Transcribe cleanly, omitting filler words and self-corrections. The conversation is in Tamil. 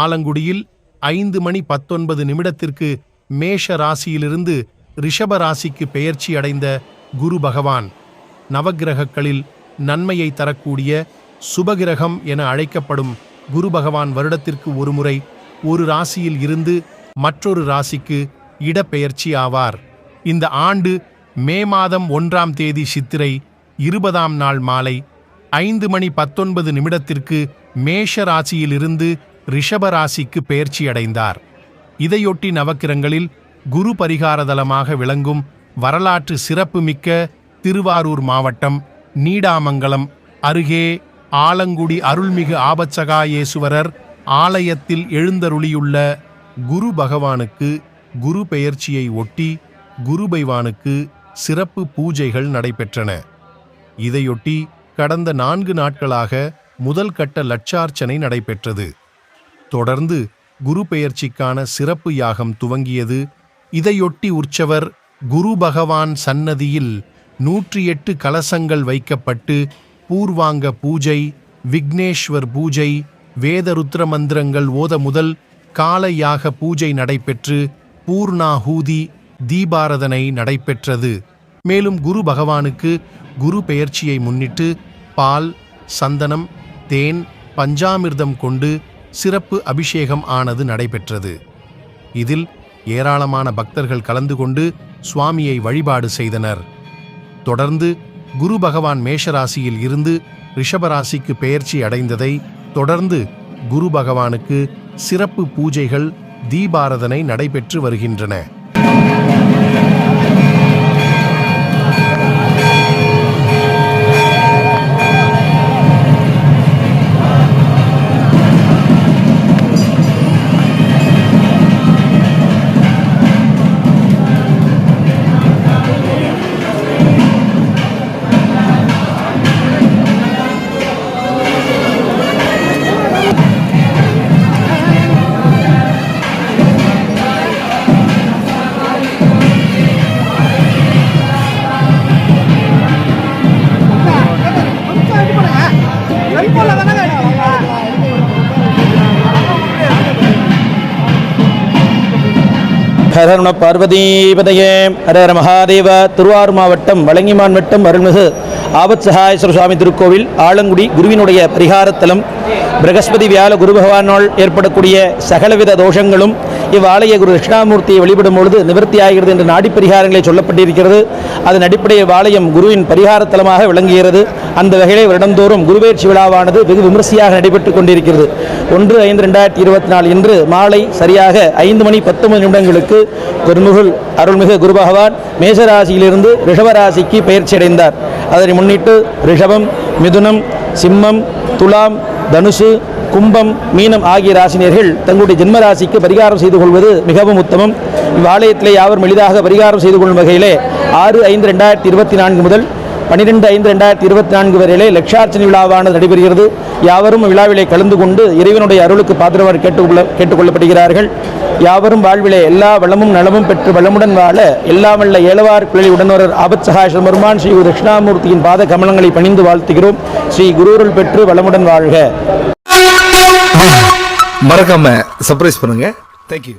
ஆலங்குடியில் 5:19 மேஷ ராசியிலிருந்து ரிஷப ராசிக்கு பெயர்ச்சி அடைந்த குரு பகவான் நவக்கிரகங்களில் நன்மையை தரக்கூடிய சுபகிரகம் என அழைக்கப்படும் குரு பகவான் வருடத்திற்கு ஒருமுறை ஒரு ராசியில் இருந்து மற்றொரு ராசிக்கு இடப்பெயர்ச்சி ஆவார். இந்த ஆண்டு மே மாதம் 1ஆம் தேதி சித்திரை 20ஆம் நாள் மாலை 5:19 மேஷ ராசியிலிருந்து ரிஷப ராசிக்கு பெயர்ச்சியடைந்தார். இதையொட்டி நவக்கிரகங்களில் குரு பரிகாரதலமாக விளங்கும் வரலாற்று சிறப்புமிக்க திருவாரூர் மாவட்டம் நீடாமங்கலம் அருகே ஆலங்குடி அருள்மிகு ஆபத்சகாயேசுவரர் ஆலயத்தில் எழுந்தருளியுள்ள குரு பகவானுக்கு குரு பெயர்ச்சியை ஒட்டி குரு பைவானுக்கு சிறப்பு பூஜைகள் நடைபெற்றன. இதையொட்டி கடந்த 4 நாட்களாக முதல் கட்ட லட்சார்ச்சனை நடைபெற்றது. தொடர்ந்து குரு பெயர்ச்சிக்கான சிறப்பு யாகம் துவங்கியது. இதையொட்டி உற்சவர் குரு பகவான் சன்னதியில் 108 கலசங்கள் வைக்கப்பட்டு பூர்வாங்க பூஜை, விக்னேஸ்வர் பூஜை, வேதருத்ர மந்திரங்கள் ஓத முதல் காலயாக பூஜை நடைபெற்று பூர்ணாஹூதி தீபாரதனை நடைபெற்றது. மேலும் குரு பகவானுக்கு குரு பெயர்ச்சியை முன்னிட்டு பால், சந்தனம், தேன், பஞ்சாமிர்தம் கொண்டு சிறப்பு அபிஷேகம் ஆனது நடைபெற்றது. இதில் ஏராளமான பக்தர்கள் கலந்து கொண்டு சுவாமியை வழிபாடு செய்தனர். தொடர்ந்து குரு பகவான் மேஷராசியில் இருந்து ரிஷபராசிக்கு பெயர்ச்சி அடைந்ததை தொடர்ந்து குரு பகவானுக்கு சிறப்பு பூஜைகள், தீபாரதனை நடைபெற்று வருகின்றன. ஹர பார்வதீபதையே ஹர ஹர மகாதேவ. திருவாரூர் மாவட்டம் வழங்கிமான் வட்டம் அருள்மிகு ஆபத்சகாயேஸ்வர சுவாமி திருக்கோவில் ஆலங்குடி குருவினுடைய பரிகாரத்தலம். பிரகஸ்பதி வியாழ குரு பகவானால் ஏற்படக்கூடிய சகலவித தோஷங்களும் இவ்வாலய குரு தட்சிணாமூர்த்தியை வழிபடும் பொழுது நிவர்த்தி ஆகிறது என்று நாடி பரிகாரங்களை சொல்லப்பட்டிருக்கிறது. அதன் அடிப்படையில் ஆலயம் குருவின் பரிகாரத்தலமாக விளங்குகிறது. அந்த வகையிலே வருடந்தோறும் குருபெயர்ச்சி விழாவானது வெகு விமரிசையாக நடைபெற்றுக் கொண்டிருக்கிறது. 1/5/2024 இன்று மாலை சரியாக 5:19 குருமுகுல் அருள்மிகு குரு பகவான் மேஷராசியிலிருந்து ரிஷபராசிக்கு பெயர்ச்சி அடைந்தார். அதனை முன்னிட்டு ரிஷபம், மிதுனம், சிம்மம், துலாம், தனுசு, கும்பம், மீனம் ஆகிய ராசினியர்கள் தங்களுடைய ஜென்மராசிக்கு பரிகாரம் செய்து கொள்வது மிகவும் உத்தமம். இவ்வாலயத்திலே யாவரும் எளிதாக பரிகாரம் செய்து கொள்ளும் வகையிலே 6/5/2024 முதல் 12/5/2024 வரையிலே லட்சார்ச்சனை விழாவானது நடைபெறுகிறது. யாவரும் விழாவிலே கலந்து கொண்டு இறைவனுடைய அருளுக்கு பாத்திரவாறு கேட்டுக்கொள்ளப்படுகிறார்கள். யாவரும் வாழ்விலே எல்லா வளமும் நலமும் பெற்று வளமுடன் வாழ எல்லாம் வல்ல ஏலவார் குழலி உடனவர் ஆபத்சகாயேஸ்வர பெருமான் ஸ்ரீ தட்சிணாமூர்த்தியின் பாத கமலங்களை பணிந்து வாழ்த்துகிறோம். ஸ்ரீ குருவருள் பெற்று வளமுடன் வாழ்க. மறக்காம சர்ப்ரைஸ் பண்ணுங்க. தேங்க்யூ.